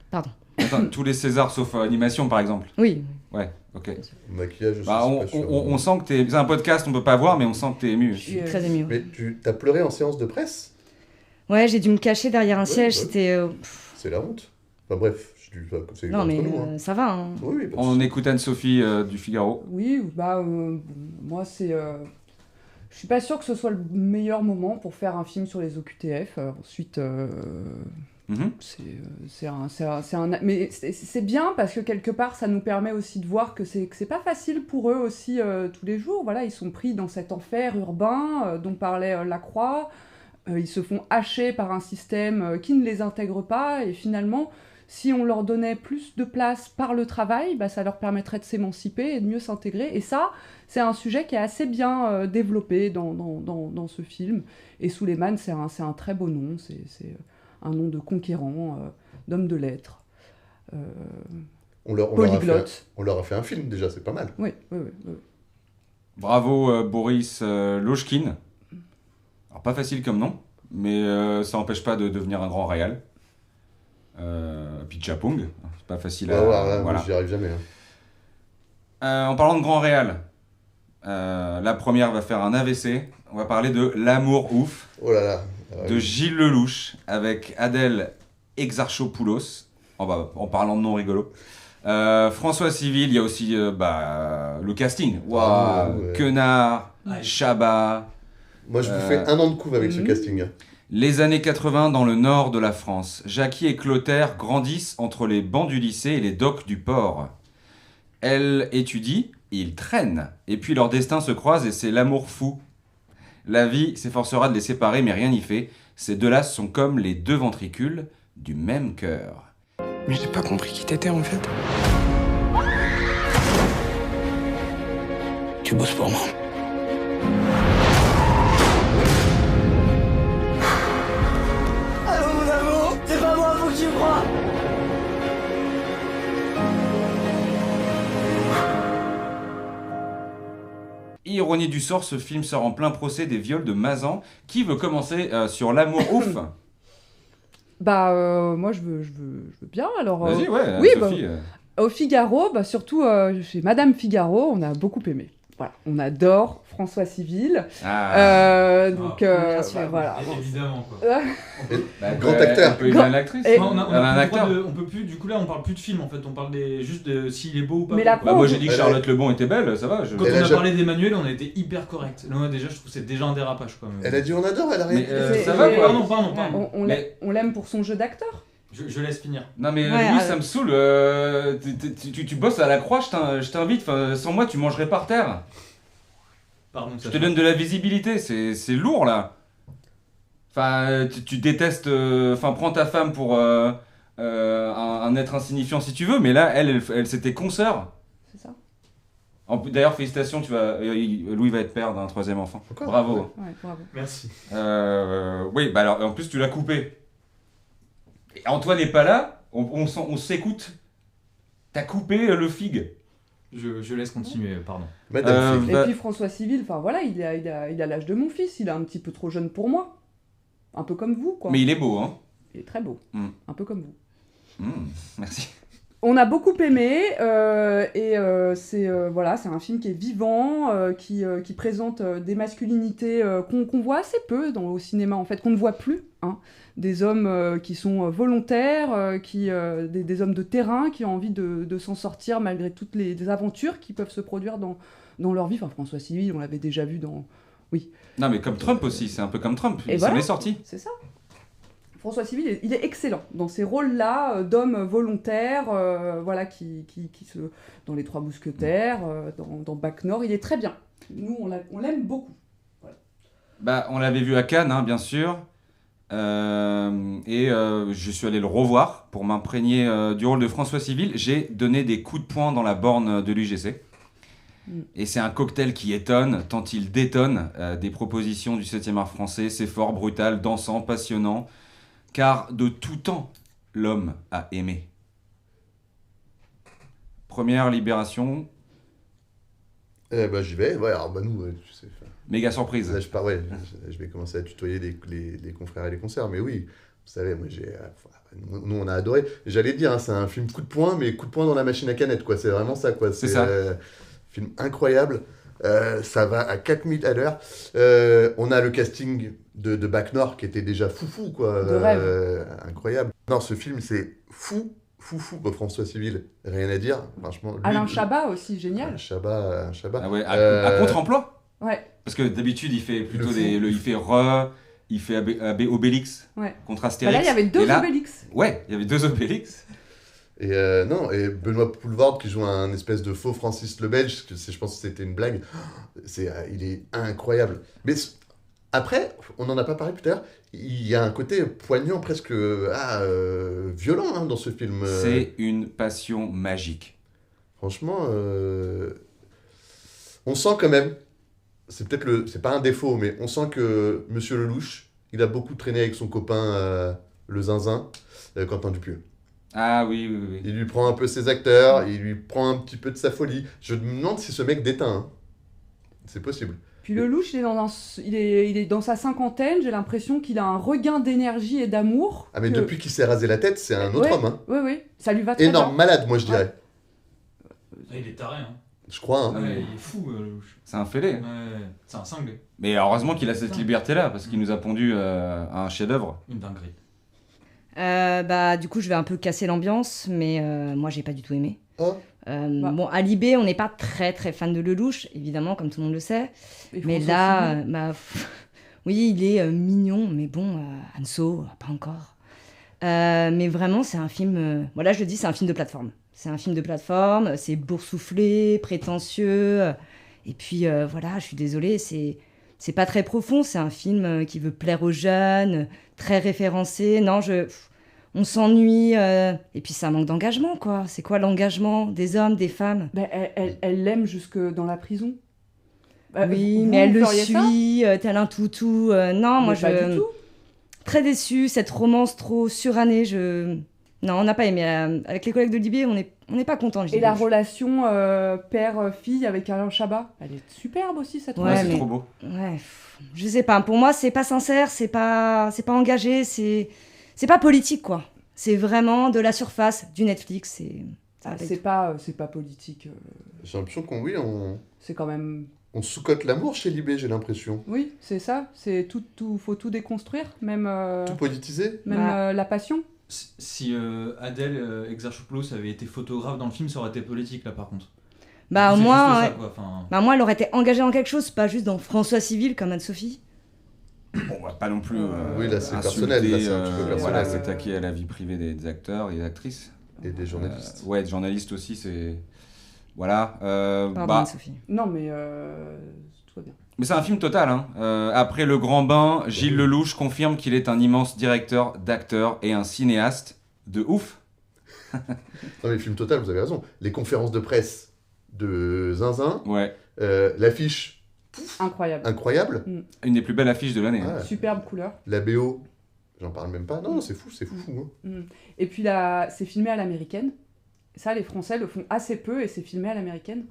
Pardon. Attends, tous les Césars sauf animation, par exemple. Oui. Ouais, ok. Maquillage aussi. On sent que c'est un podcast, on peut pas voir, mais on sent que t'es ému. Je suis très émue. Mais t'as pleuré en séance de presse ? Ouais, j'ai dû me cacher derrière un siège, c'était... C'est la honte. Enfin bref, c'est non, mais nous, hein. Ça va. Hein. Oui, on écoute Anne-Sophie du Figaro. Oui, moi c'est... Je suis pas sûre que ce soit le meilleur moment pour faire un film sur les OQTF. Ensuite, mais c'est bien parce que quelque part, ça nous permet aussi de voir que c'est pas facile pour eux aussi tous les jours. Voilà, ils sont pris dans cet enfer urbain dont parlait Lacroix. Ils se font hacher par un système qui ne les intègre pas. Et finalement, si on leur donnait plus de place par le travail, ça leur permettrait de s'émanciper et de mieux s'intégrer. Et ça, c'est un sujet qui est assez bien développé dans ce film. Et Souleymane, c'est un très beau nom. C'est un nom de conquérant, d'homme de lettres, polyglotte. On leur a fait un film déjà, c'est pas mal. Oui. Bravo Boris Lojkin. Alors pas facile comme nom, mais ça n'empêche pas de devenir un grand réal. Puis Chapong, c'est pas facile à... voilà. J'y arrive jamais. En parlant de grand réal, la première va faire un AVC. On va parler de L'amour ouf de Gilles Lelouch avec Adèle Exarchopoulos, en parlant de noms rigolos. François Civil, il y a aussi le casting. Quenard, Chabat. Moi je vous fais un an de couve avec ce casting. Les années 80 dans le nord de la France. Jackie et Clotaire grandissent entre les bancs du lycée et les docks du port. Elle étudie, ils traînent. Et puis leur destin se croise et c'est l'amour fou. La vie s'efforcera de les séparer mais rien n'y fait. Ces deux-là sont comme les deux ventricules du même cœur. Mais j'ai pas compris qui t'étais en fait. Tu bosses pour moi. J'y crois. ironie du sort, ce film sort en plein procès des viols de Mazan. Qui veut commencer sur l'amour ouf? Moi je veux bien alors. Vas-y, ouais, oui, Sophie. Au Figaro, surtout chez Madame Figaro, on a beaucoup aimé. Voilà, on adore François Civil. Voilà. Évidemment, quoi. Grand acteur. On peut aimer l'actrice. On peut plus, du coup là on parle plus de film en fait, on parle juste de s'il est beau ou pas. Mais beau. Moi j'ai dit que Charlotte Lebon était belle, ça va. Quand on a parlé d'Emmanuel, on a été hyper correct. Moi déjà je trouve que c'est déjà un dérapage quoi. Elle a dit on adore, elle a rien. Ça va quoi. Pardon. On l'aime pour son jeu d'acteur. Je laisse finir. Non mais Louis, ça me saoule. Tu bosses à la Croix, je t'invite. Sans moi, tu mangerais par terre. Pardon. Je te donne de la visibilité. C'est lourd là. Enfin, tu détestes. Prends ta femme pour un être insignifiant si tu veux, mais là, elle c'était consoeur. C'est ça. D'ailleurs, félicitations. Louis va être père d'un 3e enfant. Encore Bravo. Ouais, bravo. Merci. Oui, alors en plus tu l'as coupé. Et Antoine n'est pas là, on s'écoute. T'as coupé le fig. Je laisse continuer, pardon. Et puis François Civil, il a l'âge de mon fils, il est un petit peu trop jeune pour moi. Un peu comme vous, quoi. Mais il est beau, hein. Il est très beau, un peu comme vous. Merci. On a beaucoup aimé, c'est un film qui est vivant, qui présente des masculinités qu'on voit assez peu au cinéma, en fait, qu'on ne voit plus. Hein. Des hommes qui sont volontaires, des hommes de terrain qui ont envie de s'en sortir malgré toutes les aventures qui peuvent se produire dans leur vie. Enfin, François Civil, on l'avait déjà vu dans... Oui. Non, mais comme Trump aussi, c'est un peu comme Trump, il s'en est sorti. C'est ça. François Civil, il est excellent dans ces rôles-là d'hommes volontaires, dans Les Trois Mousquetaires, dans Bac Nord, il est très bien. Nous, on l'aime beaucoup. Voilà. On l'avait vu à Cannes, hein, bien sûr. Je suis allé le revoir pour m'imprégner du rôle de François Civil. J'ai donné des coups de poing dans la borne de l'UGC. Et c'est un cocktail qui étonne, tant il détonne des propositions du 7e art français. C'est fort, brutal, dansant, passionnant. Car de tout temps, l'homme a aimé. Première libération. J'y vais. Ouais, alors nous, tu sais. Méga surprise. Là, je vais commencer à tutoyer les confrères et les concerts, mais oui, vous savez, moi nous on a adoré. J'allais dire, hein, c'est un film coup de poing, mais coup de poing dans la machine à canettes, quoi. C'est vraiment ça, quoi. C'est ça. Film incroyable. Ça va à 4000 à l'heure. On a le casting de Bac Nord qui était déjà foufou, quoi. De rêve. Incroyable. Non, ce film, c'est fou. François Civil, rien à dire. Franchement. Alain Chabat aussi, génial. Un Chabat. Ah ouais, à contre-emploi. Ouais. Parce que d'habitude, il fait plutôt il fait il fait Obélix contre Astérix. Là, il y avait deux Obélix. Ouais, il y avait 2 Obélix. Et Benoît Poulvord qui joue un espèce de faux Francis le Belge, je pense que c'était une blague. Il est incroyable. Mais après, on n'en a pas parlé tout à l'heure, il y a un côté poignant, presque violent hein, dans ce film. C'est une passion magique. Franchement, on sent quand même, c'est pas un défaut, mais on sent que Monsieur Lelouch, il a beaucoup traîné avec son copain le zinzin, Quentin Dupieux. Ah oui. Il lui prend un peu ses acteurs, il lui prend un petit peu de sa folie. Je me demande si ce mec déteint. Hein. C'est possible. Puis Lelouch, il est dans sa cinquantaine, j'ai l'impression qu'il a un regain d'énergie et d'amour. Ah mais depuis qu'il s'est rasé la tête, c'est un autre homme. Hein. Oui, ça lui va très bien. Énorme, malade moi je dirais. Il est taré, hein. Je crois. Hein. Ouais, il est fou, Lelouch. C'est un fêlé. Ouais, c'est un cinglé. Mais heureusement qu'il a cette liberté-là, parce qu'il nous a pondu un chef-d'œuvre. Une dinguerie. Du coup, je vais un peu casser l'ambiance, mais moi, j'ai pas du tout aimé. Oh. Bon, à Libé, on n'est pas très très fan de Lelouch, évidemment, comme tout le monde le sait. Mais là, oui, il est mignon, mais bon, Anso, pas encore. Mais vraiment, c'est un film. Voilà, je le dis, c'est un film de plateforme. C'est un film de plateforme, c'est boursouflé, prétentieux. Et puis, voilà, je suis désolée, c'est pas très profond. C'est un film qui veut plaire aux jeunes, très référencé. Non, on s'ennuie. Et puis, ça manque d'engagement, quoi. C'est quoi l'engagement des hommes, des femmes? Elle l'aime jusque dans la prison. Oui, mais elle le suit, tel un toutou. Non, moi, pas du tout. Très déçue, cette romance trop surannée, Non, on n'a pas aimé. Avec les collègues de Libé, on n'est pas contents. Et la relation père-fille avec Alain Chabat, elle est superbe aussi, cette Ouais, c'est trop beau. Ouais, je sais pas. Pour moi, c'est pas sincère, c'est pas engagé, c'est pas politique, quoi. C'est vraiment de la surface du Netflix. C'est pas politique. J'ai l'impression C'est quand même... On sous-cote l'amour chez Libé, j'ai l'impression. Oui, c'est ça. C'est faut tout déconstruire, même... Tout politiser. Même la passion. Si Adèle Exarchopoulos avait été photographe dans le film, ça aurait été politique, là, par contre. Bah, au moins, ça, quoi. Bah, moi, elle aurait été engagée dans quelque chose, pas juste dans François Civil comme Anne-Sophie. Bon, bah, pas non plus. Oui, là, c'est personnel. Là, c'est un petit peu personnel. Voilà, s'attaquer à la vie privée des acteurs et des actrices. Et des journalistes. Ouais, des journalistes aussi, c'est. Voilà. Pardon, Anne-Sophie. Non, mais tout va bien. Mais c'est un film total. Hein. Après Le Grand Bain, Gilles Lelouch confirme qu'il est un immense directeur d'acteurs et un cinéaste de ouf. Non, mais film total, vous avez raison. Les conférences de presse de Zinzin. Ouais. L'affiche. Incroyable. Une des plus belles affiches de l'année. Ouais. Superbe couleur. La BO, j'en parle même pas. Non, c'est fou. Hein. Et puis c'est filmé à l'américaine. Ça, les Français le font assez peu et c'est filmé à l'américaine.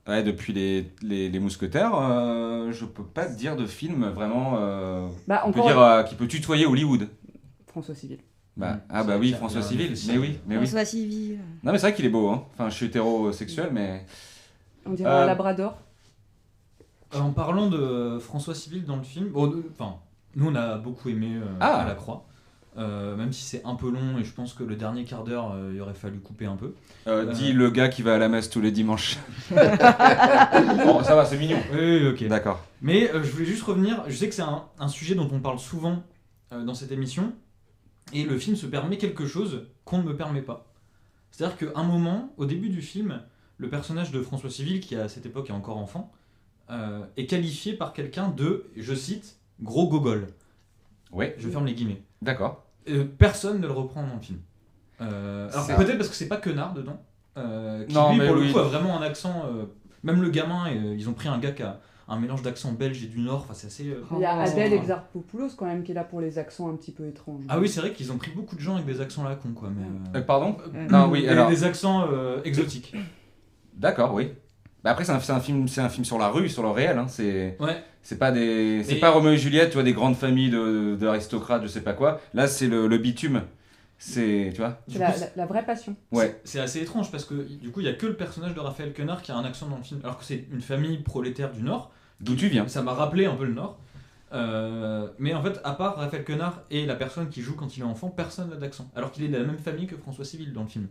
Ouais, depuis les Mousquetaires, je peux pas te dire de film vraiment qui peut tutoyer Hollywood. François Civil. François Civil, mais oui. François Civil. Non mais c'est vrai qu'il est beau, hein. Enfin, je suis hétérosexuel, mais... On dirait un labrador. En parlant de François Civil dans le film, nous on a beaucoup aimé à la Croix. Même si c'est un peu long et je pense que le dernier quart d'heure il aurait fallu couper un peu. Dis le gars qui va à la messe tous les dimanches. Bon, ça va, c'est mignon. Oui, ok. D'accord. Mais je voulais juste revenir, je sais que c'est un sujet dont on parle souvent dans cette émission et le film se permet quelque chose qu'on ne me permet pas. C'est-à-dire qu'à un moment, au début du film, le personnage de François Civil, qui à cette époque est encore enfant, est qualifié par quelqu'un de, je cite, gros gogol. Ouais. Je ferme les guillemets. D'accord. Personne ne le reprend dans le film. Alors peut-être parce que c'est pas Quenard dedans, qui non, lui mais pour le coup a vraiment un accent. Même le gamin, ils ont pris un gars qui a un mélange d'accent belge et du Nord. Enfin, c'est assez. Il y a Adèle Exarchopoulos quand même qui est là pour les accents un petit peu étranges. Ah oui, c'est vrai qu'ils ont pris beaucoup de gens avec des accents là con quoi. Mais pardon. Non, oui. Alors des accents exotiques. D'accord, oui. Bah après c'est un film sur la rue, sur le réel. Hein. C'est pas Roméo et Juliette, tu vois, des grandes familles d'aristocrates, je sais pas quoi. Là c'est le bitume. C'est, tu vois. C'est la vraie passion. Ouais. C'est assez étrange parce que du coup il y a que le personnage de Raphaël Quenard qui a un accent dans le film, alors que c'est une famille prolétaire du Nord. D'où tu viens. Ça m'a rappelé un peu le Nord. Mais en fait, à part Raphaël Quenard et la personne qui joue quand il est enfant, personne n'a d'accent. Alors qu'il est de la même famille que François Civil dans le film.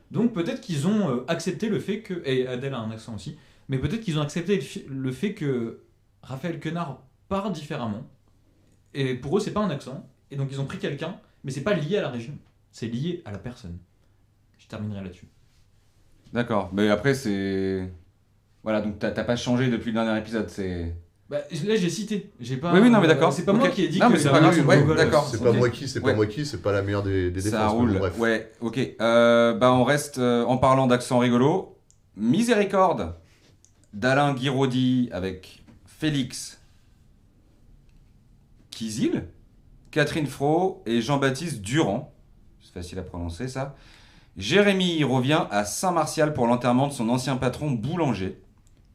Donc peut-être qu'ils ont accepté le fait que... Et Adèle a un accent aussi. Mais peut-être qu'ils ont accepté le fait que Raphaël Quenard part différemment. Et pour eux, c'est pas un accent. Et donc ils ont pris quelqu'un, mais c'est pas lié à la région. C'est lié à la personne. Je terminerai là-dessus. D'accord. Mais après, c'est... Voilà, donc t'as pas changé depuis le dernier épisode, c'est... Bah, là j'ai cité, j'ai pas. Oui, non mais d'accord. C'est pas moi qui ai dit non, que mais c'est pas grave. Ouais, d'accord. C'est pas moi qui, c'est pas la meilleure des défenses. Ça roule. Bon, bref. Ouais, ok. On reste en parlant d'accent rigolo. Miséricorde d'Alain Guiraudy avec Félix Kizil, Catherine Fro et Jean-Baptiste Durand. C'est facile à prononcer ça. Jérémy revient à Saint-Martial pour l'enterrement de son ancien patron boulanger.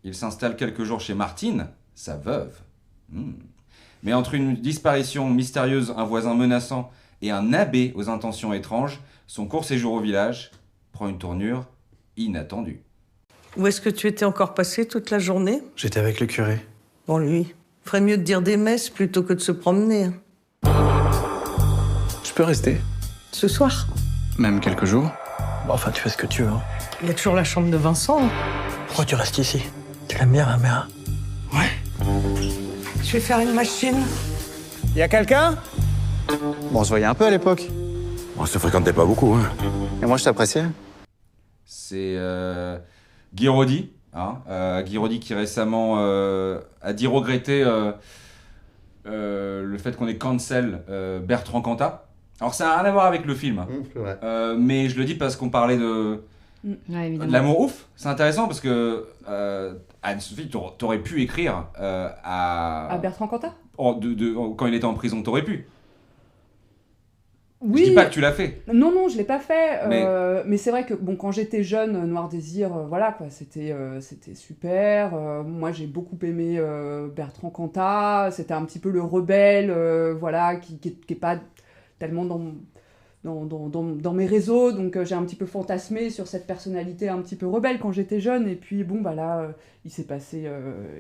Il s'installe quelques jours chez Martine, sa veuve. Mais entre une disparition mystérieuse, un voisin menaçant et un abbé aux intentions étranges, son court séjour au village prend une tournure inattendue. Où est-ce que tu étais encore passé toute la journée? J'étais avec le curé. Bon, lui, ferait mieux de dire des messes plutôt que de se promener. Je peux rester? Ce soir? Même quelques jours. Bon, enfin, tu fais ce que tu veux. Hein. Il y a toujours la chambre de Vincent. Pourquoi tu restes ici? Tu l'aimes bien, ma mère? Ouais. Je vais faire une machine. Y a quelqu'un? Bon, on se voyait un peu à l'époque. On se fréquentait pas beaucoup, hein. Et moi, je t'appréciais. C'est Guiraudy, Guiraudy qui récemment a dit regretter le fait qu'on ait cancel Bertrand Cantat. Alors ça n'a rien à voir avec le film, mais je le dis parce qu'on parlait de l'amour ouf. C'est intéressant parce que Anne-Sophie, t'aurais pu écrire à Bertrand Cantat quand il était en prison, t'aurais pu. Oui. Je dis pas que tu l'as fait. Non, je l'ai pas fait. Mais c'est vrai que quand j'étais jeune, Noir Désir, voilà quoi, c'était super. Moi, j'ai beaucoup aimé Bertrand Cantat. C'était un petit peu le rebelle, voilà, qui est pas tellement dans mes réseaux. Donc, j'ai un petit peu fantasmé sur cette personnalité un petit peu rebelle quand j'étais jeune. Et puis, là, il s'est passé,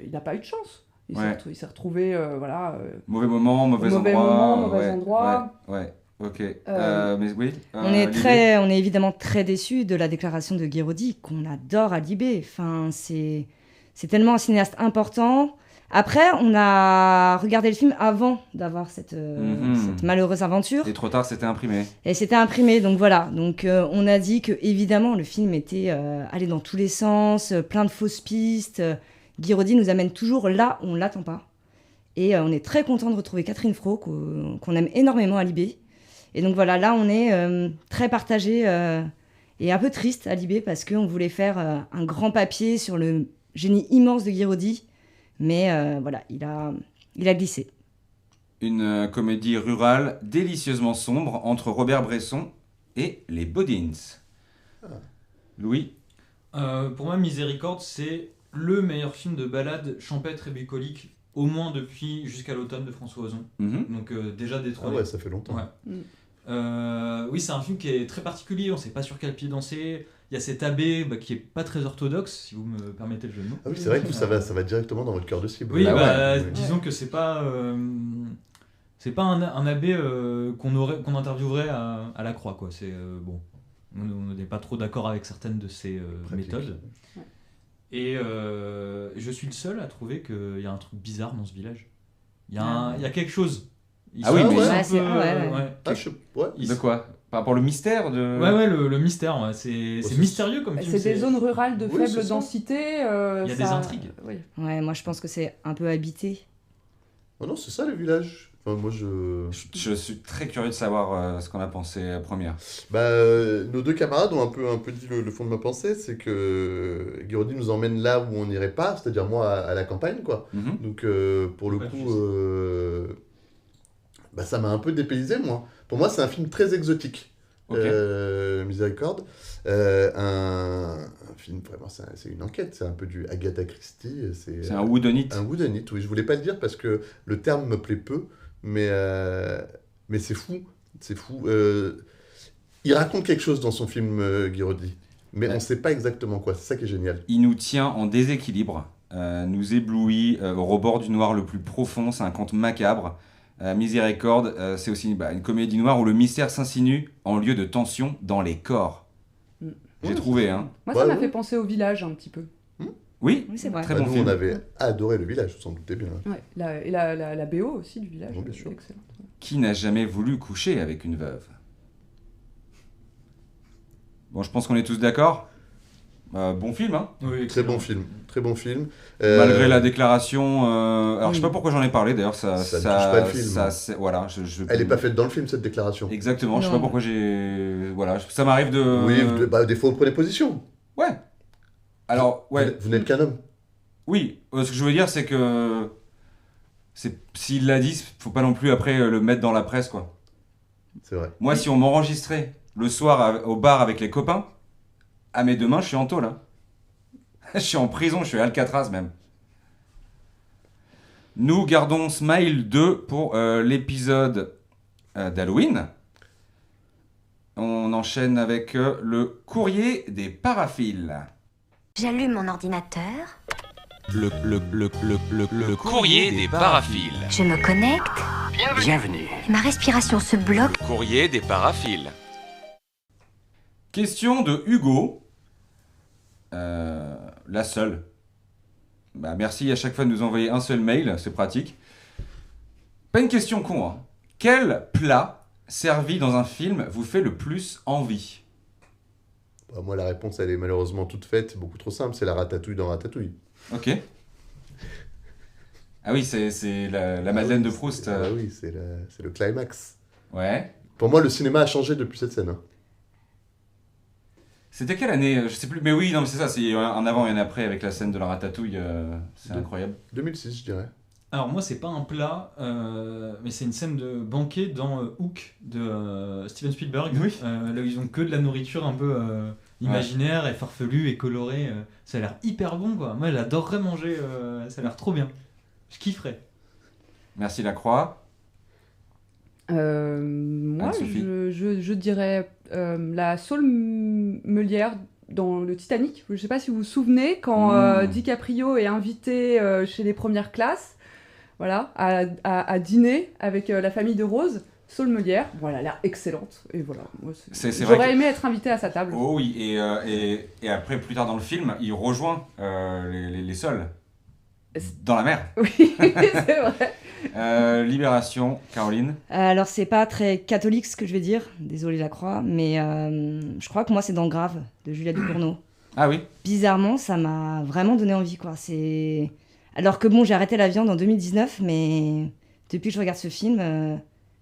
il n'a pas eu de chance. Il s'est retrouvé, voilà. Mauvais moment, mauvais endroit. Ouais. Ok. Mais oui. On est évidemment très déçus de la déclaration de Guiraudy, qu'on adore à Libé. Enfin, c'est tellement un cinéaste important. Après, on a regardé le film avant d'avoir cette malheureuse aventure. Et trop tard, c'était imprimé. Et c'était imprimé, donc voilà. Donc on a dit que évidemment le film était allé dans tous les sens, plein de fausses pistes. Guiraudy nous amène toujours là où on l'attend pas. Et on est très content de retrouver Catherine Fro, qu'on aime énormément à Libé. Et donc voilà, là on est très partagé et un peu triste à Libé parce qu'on voulait faire un grand papier sur le génie immense de Guiraudy, mais voilà, il a glissé. Une comédie rurale délicieusement sombre entre Robert Bresson et les Bodins. Louis? Pour moi, Miséricorde, c'est le meilleur film de ballade champêtre et bucolique, au moins depuis Jusqu'à l'automne de François Ozon. Donc déjà détrôné. Ah ouais, ça fait longtemps. Ouais. Oui, c'est un film qui est très particulier, on ne sait pas sur quel pied danser. Il y a cet abbé qui est pas très orthodoxe, si vous me permettez le jeu de mots. Ah oui, c'est vrai que ça va directement dans votre cœur de cible. Oui, disons que c'est pas un abbé qu'on interviewerait à la Croix, quoi. C'est bon, on n'est pas trop d'accord avec certaines de ses méthodes. Ouais. Et je suis le seul à trouver qu'il y a un truc bizarre dans ce village. Il y a quelque chose. De quoi? Par rapport au mystère de... Ouais, le mystère, ouais. C'est mystérieux comme film. C'est des zones rurales de faible densité. Il y a des intrigues. Ouais, moi je pense que c'est un peu habité. Oh non, c'est ça le village. Enfin, moi, je suis très curieux de savoir ce qu'on a pensé à première. Nos deux camarades ont un peu dit le fond de ma pensée, c'est que Guiraudy nous emmène là où on n'irait pas, c'est-à-dire moi à la campagne, quoi. Donc pour le coup, ça m'a un peu dépaysé, moi. Pour moi, c'est un film très exotique. Miséricorde. Un film, vraiment, c'est une enquête. C'est un peu du Agatha Christie. C'est un whodunit. Un whodunit, oui. Je voulais pas le dire parce que le terme me plaît peu, mais c'est fou. C'est fou. Il raconte quelque chose dans son film, Guiraudy, mais on ne sait pas exactement quoi. C'est ça qui est génial. Il nous tient en déséquilibre, nous éblouit au rebord du noir le plus profond. C'est un conte macabre. Miséricorde, c'est aussi une comédie noire où le mystère s'insinue en lieu de tension dans les corps. J'ai trouvé, hein. Moi, ça m'a fait penser au village un petit peu. Oui, c'est vrai. Très bon nous, film. on avait adoré le village, vous en doutez bien. Ouais, la BO aussi du village, bien sûr. excellente. Qui n'a jamais voulu coucher avec une veuve? Bon, je pense qu'on est tous d'accord. Bon film, hein. Oui, très bon film. Malgré la déclaration, alors je sais pas pourquoi j'en ai parlé d'ailleurs, ça touche pas le film. Voilà, elle est pas faite dans le film, cette déclaration. Exactement, je sais pas pourquoi ça m'arrive de... Oui, des fois vous prenez position. Ouais. Alors, ouais. Vous n'êtes qu'un homme. Oui, ce que je veux dire c'est que s'il l'a dit, faut pas non plus après le mettre dans la presse, quoi. C'est vrai. Moi, si on m'enregistrait le soir au bar avec les copains, à mes deux mains, je suis en tôle. Hein. Je suis en prison, je suis à Alcatraz même. Nous gardons Smile 2 pour l'épisode d'Halloween. On enchaîne avec le courrier des paraphiles. J'allume mon ordinateur. Le courrier des paraphiles. Je me connecte. Bienvenue. Ma respiration se bloque. Le courrier des paraphiles. Question de Hugo. La seule. Merci à chaque fois de nous envoyer un seul mail, c'est pratique. Pas une question con, hein. Quel plat servi dans un film vous fait le plus envie? Moi, la réponse, elle est malheureusement toute faite, beaucoup trop simple, c'est la ratatouille dans Ratatouille. Ok. Ah oui, c'est la Madeleine de Proust. Oui, c'est le climax. Ouais. Pour moi, le cinéma a changé depuis cette scène. C'était quelle année? Je sais plus, mais oui, non, mais c'est ça, c'est un avant et un après avec la scène de la ratatouille, c'est incroyable. 2006, je dirais. Alors moi c'est pas un plat, mais c'est une scène de banquet dans Hook de Steven Spielberg, là où ils ont que de la nourriture un peu imaginaire et farfelue et colorée. Ça a l'air hyper bon quoi. Moi j'adorerais manger, ça a l'air trop bien. Je kifferais. Merci Lacroix. Moi je dirais la Saule Meulière dans le Titanic. Je sais pas si vous vous souvenez quand DiCaprio est invité chez les premières classes. Voilà, à dîner avec la famille de Rose, Saule Meulière. Bon, elle a l'air excellente. Et voilà, moi, j'aurais aimé être invitée à sa table. Oh oui, et après, plus tard dans le film, il rejoint les Saules dans la mer. Oui, c'est vrai. Libération, Caroline. Alors, c'est pas très catholique ce que je vais dire, désolé Lacroix, mais je crois que moi, c'est dans Grave, de Julia Ducournau. Ah oui. Bizarrement, ça m'a vraiment donné envie, quoi. C'est... Alors que bon, j'ai arrêté la viande en 2019, mais depuis que je regarde ce film,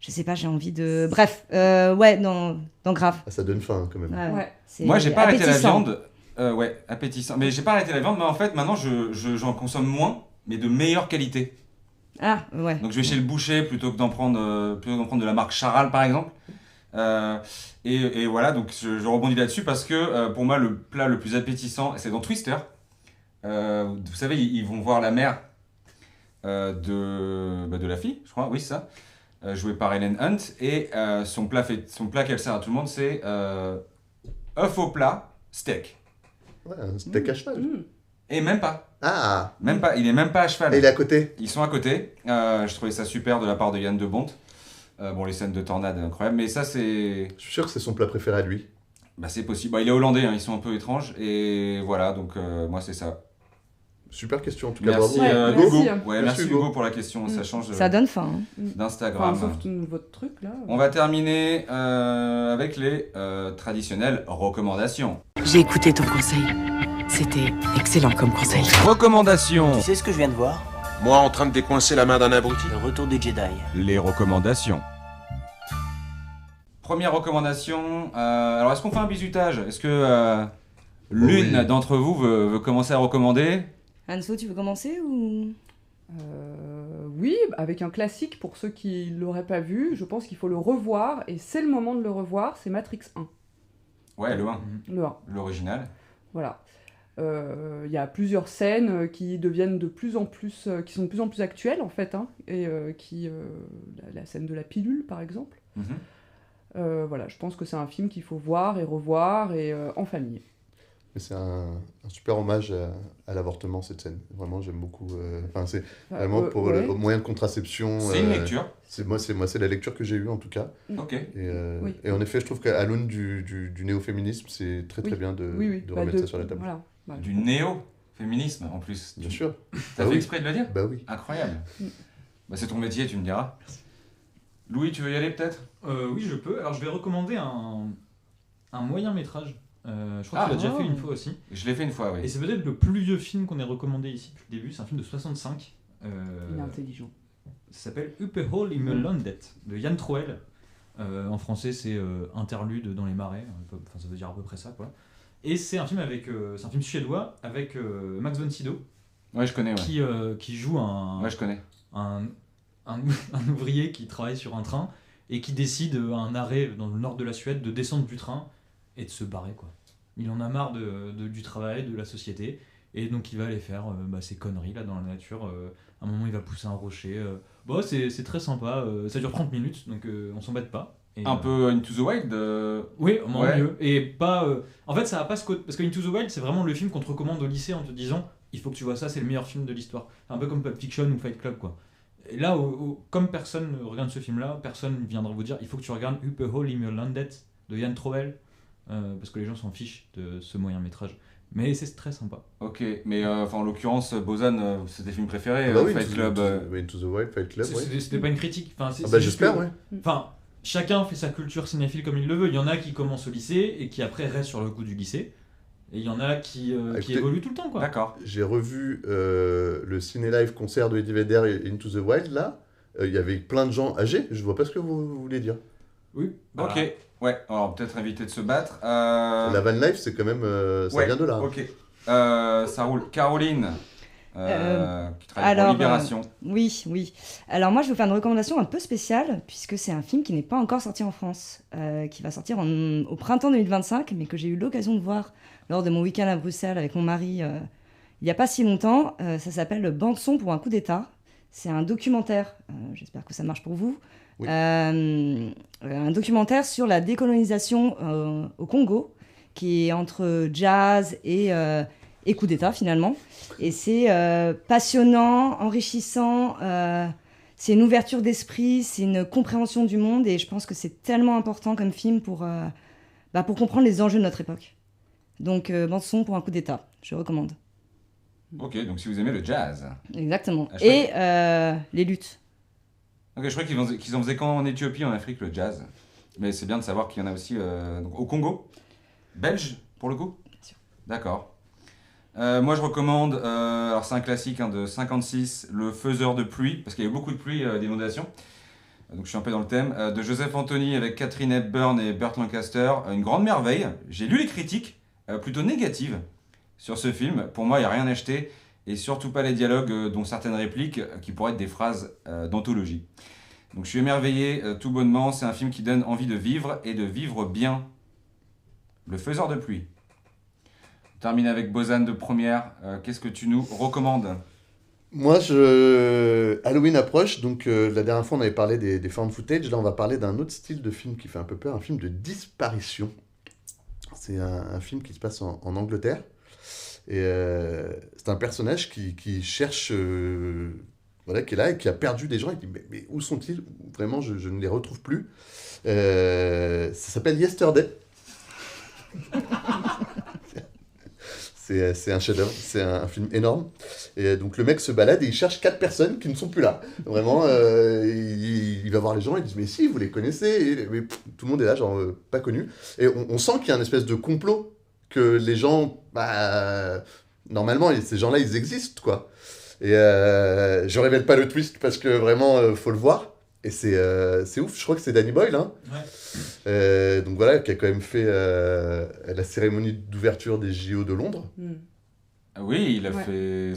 je sais pas, j'ai envie de... Bref, ouais, dans Grave. Ah, ça donne faim, quand même. Ouais. Moi, j'ai pas arrêté la viande. Ouais, appétissant. Mais j'ai pas arrêté la viande, mais en fait, maintenant, j'en consomme moins, mais de meilleure qualité. Ah, ouais. Donc, je vais chez le boucher plutôt que d'en prendre de la marque Charal, par exemple. Et voilà, donc je rebondis là-dessus parce que pour moi, le plat le plus appétissant, c'est dans Twister. Vous savez, ils vont voir la mère de la fille, je crois, oui, c'est ça, jouée par Helen Hunt, et son plat qu'elle sert à tout le monde, c'est œuf au plat, steak. Ouais, un steak à cheval. Et même pas. Ah. Même pas, il est même pas à cheval. Et il est à côté. Ils sont à côté. Je trouvais ça super de la part de Yann de Bonte. Bon, les scènes de tornade, incroyables, mais ça, c'est... Je suis sûr que c'est son plat préféré à lui. Bah, c'est possible. Bah, il est hollandais, hein, ils sont un peu étranges, et voilà, donc moi, c'est ça. Super question, en tout cas, merci, bravo. Hugo. Merci. Ouais, merci Hugo pour la question, ça change ça donne faim. Hein. d'Instagram. Enfin, sauf votre truc, là. On va terminer avec les traditionnelles recommandations. J'ai écouté ton conseil. C'était excellent comme conseil. Recommandations. Tu sais ce que je viens de voir? Moi en train de décoincer la main d'un abruti. Le retour des Jedi. Les recommandations. Première recommandation, alors est-ce qu'on fait un bizutage? Est-ce que l'une d'entre vous veut commencer à recommander? Anso, tu veux commencer ou... Oui, avec un classique pour ceux qui l'auraient pas vu, je pense qu'il faut le revoir, et c'est le moment de le revoir, c'est Matrix 1. Ouais, le 1. Le 1. L'original. Voilà. Il y a plusieurs scènes qui deviennent de plus en plus, qui sont de plus en plus actuelles en fait, hein, et la scène de la pilule par exemple. Voilà, je pense que c'est un film qu'il faut voir et revoir et en famille. Mais c'est un super hommage à l'avortement, cette scène. Vraiment, j'aime beaucoup. C'est vraiment pour le moyen de contraception. C'est une lecture. C'est la lecture que j'ai eue en tout cas. Ok. Et en effet, je trouve qu'à l'aune du néo-féminisme, c'est très bien de remettre ça sur la table. Voilà. Du néo-féminisme en plus. Bien sûr. T'as fait exprès de le dire? Bah oui. Incroyable. Bah, c'est ton métier, tu me diras. Louis, tu veux y aller peut-être? Oui, je peux. Alors je vais recommander un moyen métrage. Je crois que tu l'as déjà fait une fois aussi. Je l'ai fait une fois, oui. Et c'est peut-être le plus vieux film qu'on ait recommandé ici depuis le début. C'est un film de 65. Il est intelligent. Ça s'appelle Up a Hole in the Landet de Jan Troell. En français, c'est Interlude dans les marais. Enfin, ça veut dire à peu près ça, quoi. Et c'est un film c'est un film suédois avec Max von Sydow. Ouais, je connais. Ouais. Qui joue Ouais, je connais. un ouvrier qui travaille sur un train et qui décide à un arrêt dans le nord de la Suède de descendre du train et de se barrer, quoi. Il en a marre du travail, de la société, et donc il va aller faire ces conneries là dans la nature. À un moment il va pousser un rocher. C'est très sympa, ça dure 30 minutes, donc on s'embête pas. Et, un peu Into the Wild Oui, au moins mieux. Et pas... En fait ça va pas ce côté... Parce que Into the Wild c'est vraiment le film qu'on te recommande au lycée en te disant il faut que tu vois ça, c'est le meilleur film de l'histoire. C'est un peu comme Pulp Fiction ou Fight Club, quoi. Et là, comme personne ne regarde ce film-là, personne ne viendra vous dire il faut que tu regardes Up a Hole in the Landet de Jan Troell, parce que les gens s'en fichent de ce moyen métrage. Mais c'est très sympa. Ok, mais en l'occurrence, Bozan, c'est tes films préférés, oui, Fight Club. Into the Wild, Fight Club, C'était pas une critique. J'espère, ouais. Enfin, chacun fait sa culture cinéphile comme il le veut. Il y en a qui commencent au lycée et qui après restent sur le coup du lycée. Et il y en a qui évoluent tout le temps, quoi. D'accord. J'ai revu le ciné-live concert de Eddie Vedder Into the Wild, là. Il y avait plein de gens âgés. Je vois pas ce que vous voulez dire. Oui. Voilà. Ok. Ouais, alors peut-être éviter de se battre. La van life, c'est quand même... ça vient de là. Ok. Ça roule. Caroline. qui travaille pour Libération. Oui. Alors moi, je vais vous faire une recommandation un peu spéciale, puisque c'est un film qui n'est pas encore sorti en France, qui va sortir au printemps 2025, mais que j'ai eu l'occasion de voir lors de mon week-end à Bruxelles avec mon mari il n'y a pas si longtemps. Ça s'appelle Bande-son pour un coup d'État. C'est un documentaire, j'espère que ça marche pour vous, oui. Un documentaire sur la décolonisation au Congo, qui est entre jazz et coup d'État finalement. Et c'est passionnant, enrichissant, c'est une ouverture d'esprit, c'est une compréhension du monde, et je pense que c'est tellement important comme film pour comprendre les enjeux de notre époque. Donc bande-son pour un coup d'État, je recommande. Ok, donc si vous aimez le jazz. Exactement. Et les luttes. Ok, je croyais qu'ils en faisaient qu'en Éthiopie, en Afrique, le jazz. Mais c'est bien de savoir qu'il y en a aussi donc, au Congo. Belge, pour le coup ? Bien sûr. D'accord. Moi, je recommande, alors c'est un classique de 56, Le Faiseur de pluie, parce qu'il y a eu beaucoup de pluie, d'inondations. Donc je suis un peu dans le thème. De Joseph Anthony avec Katharine Hepburn et Burt Lancaster. Une grande merveille. J'ai lu les critiques, plutôt négatives, sur ce film. Pour moi, il n'y a rien à acheter, et surtout pas les dialogues, dont certaines répliques qui pourraient être des phrases d'anthologie. Donc je suis émerveillé tout bonnement. C'est un film qui donne envie de vivre et de vivre bien. Le Faiseur de pluie. On termine avec Bozan de Première. Qu'est-ce que tu nous recommandes ? Moi, Halloween approche, donc la dernière fois on avait parlé des found footage, là on va parler d'un autre style de film qui fait un peu peur, un film de disparition. C'est un film qui se passe en Angleterre, et c'est un personnage qui cherche, voilà, qui est là et qui a perdu des gens, et qui dit mais où sont-ils ? Vraiment, je ne les retrouve plus. Ça s'appelle Yesterday. C'est un chef-d'œuvre, c'est un film énorme. Et donc le mec se balade et il cherche 4 personnes qui ne sont plus là. Vraiment, il va voir les gens, il dit mais si, vous les connaissez. Mais tout le monde est là, genre pas connu. Et on sent qu'il y a une espèce de complot, que les gens, normalement, ces gens-là, ils existent, quoi. Et je révèle pas le twist parce que vraiment, faut le voir. Et c'est ouf, je crois que c'est Danny Boyle, hein. Ouais. Donc voilà, qui a quand même fait la cérémonie d'ouverture des JO de Londres. Oui, il a fait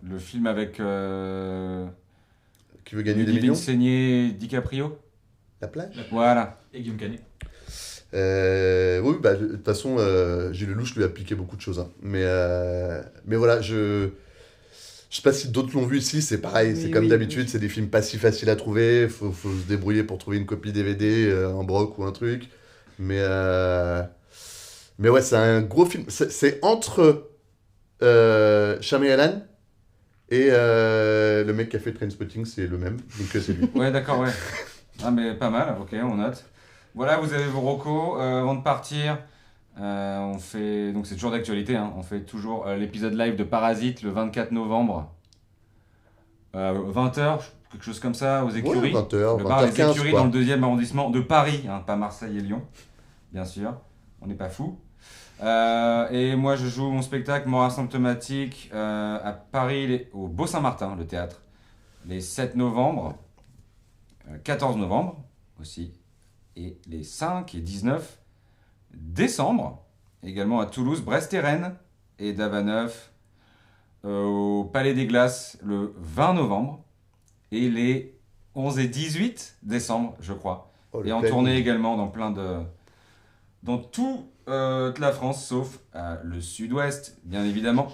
le film avec... Qui veut gagner des millions ? Saigné DiCaprio. La plage ? Voilà. Et Guillaume Canet. Oui, de toute façon, Gilles Lelouch lui a piqué beaucoup de choses. Hein. Mais voilà, je sais pas si d'autres l'ont vu ici, c'est pareil, c'est comme d'habitude, c'est des films pas si faciles à trouver, faut se débrouiller pour trouver une copie DVD, en broc ou un truc. Mais ouais, c'est un gros film. C'est entre Shyamalan et le mec qui a fait Trainspotting, c'est le même, donc c'est lui. Ouais, d'accord, ouais. Ah, mais pas mal, ok, on note. Voilà, vous avez vos recos. Avant de partir, on fait, donc c'est toujours d'actualité, hein, on fait toujours l'épisode live de Parasite le 24 novembre, 20h, quelque chose comme ça, aux Écuries. Ouais, 20h, le bar Les 20h15, Écuries quoi. dans le 2e arrondissement de Paris, hein, pas Marseille et Lyon, bien sûr, on n'est pas fous. Et moi je joue mon spectacle Mort asymptomatique à Paris, au Beau Saint-Martin, le théâtre, les 7 novembre, 14 novembre aussi, et les 5 et 19 décembre, également à Toulouse, Brest et Rennes, et Davanneuf, au Palais des Glaces le 20 novembre, et les 11 et 18 décembre, je crois. Et en tournée également dans toute la France, sauf le sud-ouest, bien évidemment.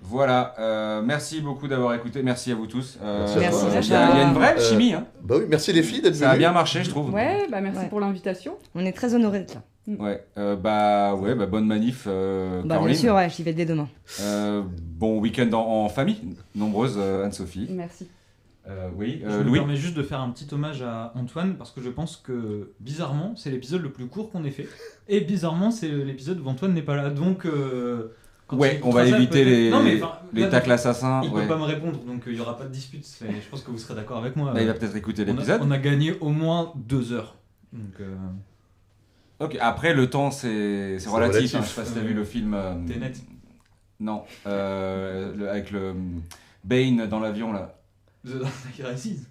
Voilà, merci beaucoup d'avoir écouté, merci à vous tous. Merci. Il y a une vraie chimie. Hein. Bah oui, merci les filles d'être venues. Ça a bien marché, je trouve. Ouais, merci pour l'invitation. On est très honorés d'être là. Ouais, bonne manif, Caroline. Bien sûr, ouais, j'y vais dès demain. Bon week-end en famille, nombreuse Anne-Sophie. Merci. Oui, je me Louis. permets juste de faire un petit hommage à Antoine, parce que je pense que, bizarrement, c'est l'épisode le plus court qu'on ait fait. Et bizarrement, c'est l'épisode où Antoine n'est pas là. Donc, ouais, on va éviter les tacles assassins. Il peut pas me répondre, donc il n'y aura pas de dispute. Je pense que vous serez d'accord avec moi. Il va peut-être écouter l'épisode. On a gagné au moins 2 heures. Donc, ok, après, le temps, c'est relatif. Hein. Je sais pas si t'as vu le film... Tenet. Non, avec le Bane dans l'avion, là. The Dark Knight Rises.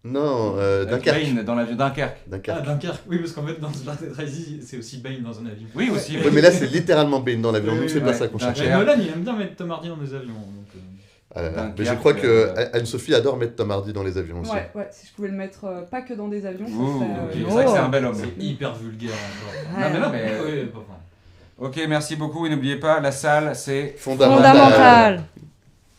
Non, Dunkerque. Bane dans l'avion Dunkerque. Ah, Dunkerque. Oui, parce qu'en fait, dans Uncharted Rise, c'est aussi Bane dans un avion. Oui, aussi. Oui, mais là, c'est littéralement Bane dans l'avion. Nous, c'est pas ça qu'on cherche. Nolan, il aime bien mettre Tom Hardy dans des avions. Donc, mais je crois que Anne-Sophie adore mettre Tom Hardy dans les avions aussi. Ouais, si je pouvais le mettre pas que dans des avions, ça serait... C'est vrai que c'est un bel homme. C'est hyper vulgaire encore. Non, mais... Ok, merci beaucoup. Et n'oubliez pas, la salle, c'est fondamental.